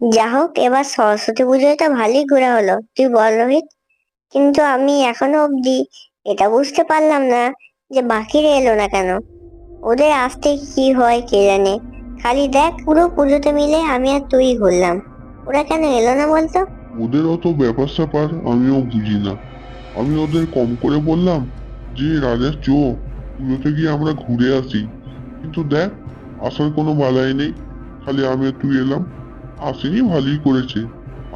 যা হোক, এবার সরস্বতী পুজোয় তো ভালোই ঘোরা হলো, তুই বল রোহিত। কিন্তু আমি এখনো অবধি এটা বুঝতে পারলাম না যে বাকিরা এলো না কেন। ওদের আসতে কি হয় কে জানে। খালি দেখ, পুরো পুজোতে মিলে আমি আর তুই ঘুরলাম, ওরা কেন এলো না বলতো? ওদের অত ব্যাপার স্যাপার আমিও বুঝি না। আমি ওদের কম করে বললাম যে রাজা পুজোতে গিয়ে আমরা ঘুরে আসি। কিন্তু দেখ, আসার কোনো বালাই নেই। খালি আমি আর তুই এলাম। আসেনি, ভালোই করেছে।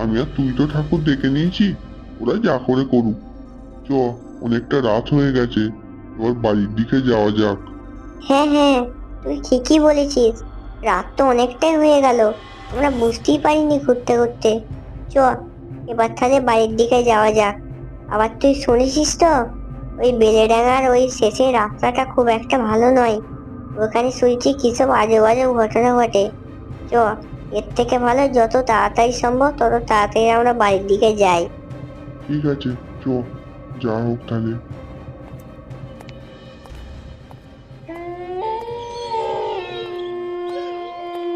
আমি আর তুই তো ঠাকুর দেখে নিয়েছি, ওরা যা করে করুক। চ, অনেকটা রাত হয়ে গেছে, এবার বাড়ির দিকে যাওয়া যাক। হ্যাঁ হ্যাঁ, তুই ঠিকই বলেছিস। রাত তো অনেকটাই হয়ে গেল, আমরা বুঝতেই পারিনি ঘুরতে ঘুরতে। চ, এবার তাহলে বাড়ির দিকে যাওয়া যাক। আবার তুই শুনেছিস তো, ওই বেলেডাঙার ওই শেষের রাস্তাটা খুব একটা ভালো নয়। ওখানে শুনছি কিসব আজে বাজে ঘটনা ঘটে। চ, এর থেকে ভালো যত তাড়াতাড়ি সম্ভব তত তাড়াতাড়ি আমরা বাড়ির দিকে যাই। ঠিক আছে, চ, যা হোক তাহলে।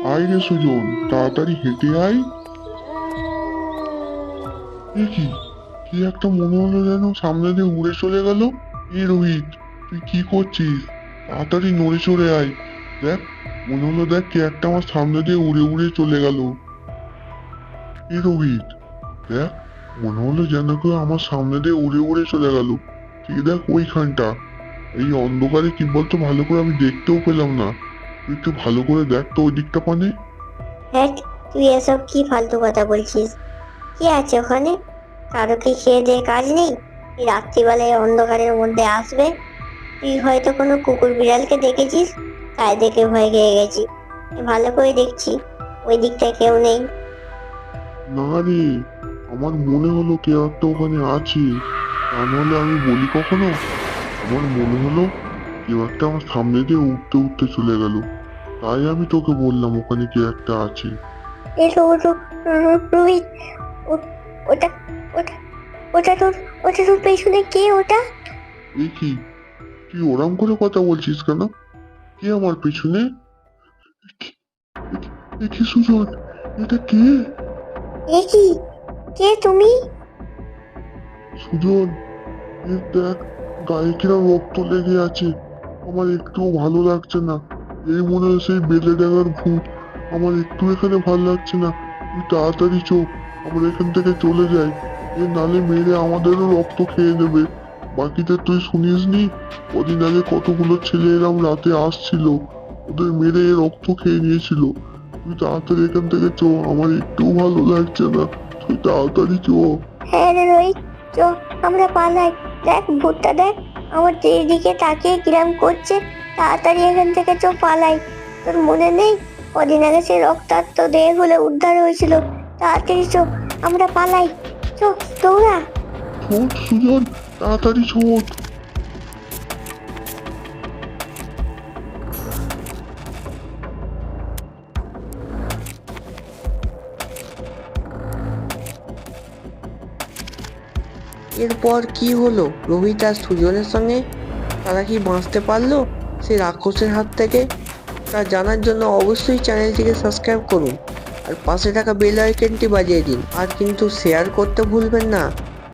আয় রে সুজন, তাড়াতাড়ি হেঁটে আয়। এ কি, কি একটা মনে হলো যেন সামনে দিয়ে উড়ে চলে গেল। এ রোহিত, তুই কি করছিস? তাড়াতাড়ি নড়ে চড়ে আয়। দেখ, মনে হলো দেখ কে একটা আমার সামনে দিয়ে উড়ে উড়ে চলে গেল। এ রোহিত, দেখ, মনে হলো যেন কেউ আমার সামনে দিয়ে উড়ে উড়ে চলে গেল। ঠিক দেখ ওইখানটা। এই অন্ধকারে কি বলতো, ভালো করে আমি দেখতেও পেলাম না। তুই একটু ভালো করে দেখ তো ওই দিকটা পানে। হ্যাঁ, তুই এসব কি ফালতু কথা বলছিস? কি আছে ওখানে? কারো কি খেয়ে দিয়ে কাজ নেই? এই রাত্রিবেলায় অন্ধকারের মধ্যে আসবে? তুই হয়তো কোনো কুকুর বিড়ালকে দেখেছিস, তাই দেখে ভয় খেয়ে গেছি। ভালো করে দেখছি, ওই দিকটায় কেউ নেই। না রে, আমার মনে হলো কেউ একটা ওখানে আছে। তা নাহলে আমি বলি কখনো। আমার মনে হলো কেউ একটা আমার সামনে দিয়ে উঠতে উঠতে চলে গেল। তাই আমি তোকে বললাম ওখানে কে একটা আছে। এসো ওঠো, রোহিত। ও- ওটা ওটা ওটা তোর ওটা তোর পেছনে কে ওটা? এ কি, তুই ওরম করে কথা বলছিস কেন? কে আমার পিছনে? এ কি, এ কি সুজন, এটা কে? এ কি, কে তুমি? সুজন, এ দেখ, গায়ে কিরম রক্ত লেগে আছে। আমার একটুও ভালো লাগছে না। এই মনে হয় সেই বেলে ডেঙার ভূত। আমার একটু এখানে ভালো লাগছে না। তুই তাড়াতাড়ি চোখ, আমরা এখান থেকে চলে যাই। এ নালে মেরে আমাদেরও রক্ত খেয়ে নেবে। বাকিদের তুই শুনিসনি? কদিন আগে কতগুলো ছেলে এরম রাতে আসছিল, ওদের মেরে রক্ত খেয়ে নিয়েছিল। তুই তাড়াতাড়ি এখান থেকে চো, আমার একটুও ভালো লাগছে না। তুই তাড়াতাড়ি চো। হ্যাঁ রে রোহিত, চ, আমরা পালাই। দেখ ভূতটা দেখ, আমার দিকে তাকিয়ে কিরাম করছে। তাড়াতাড়ি এখান থেকে চ, পালাই। তোর মনে নেই, কদিন আগে সে রক্তাক্ত দেহগুলো উদ্ধার হয়েছিল? তাড়াতাড়ি চ, আমরা পালাই। চ, দৌড়া। ছোট সুজন, তাড়াতাড়ি ছোট। এরপর কি হলো রোহিত আর সুজনের সঙ্গে? তারা কি বাঁচতে পারলো সেই রাক্ষসের হাত থেকে? তা জানার জন্য অবশ্যই চ্যানেলটিকে সাবস্ক্রাইব করুন আর পাশে থাকা বেল আইকনটি বাজিয়ে দিন, আর কিন্তু শেয়ার করতে ভুলবেন না।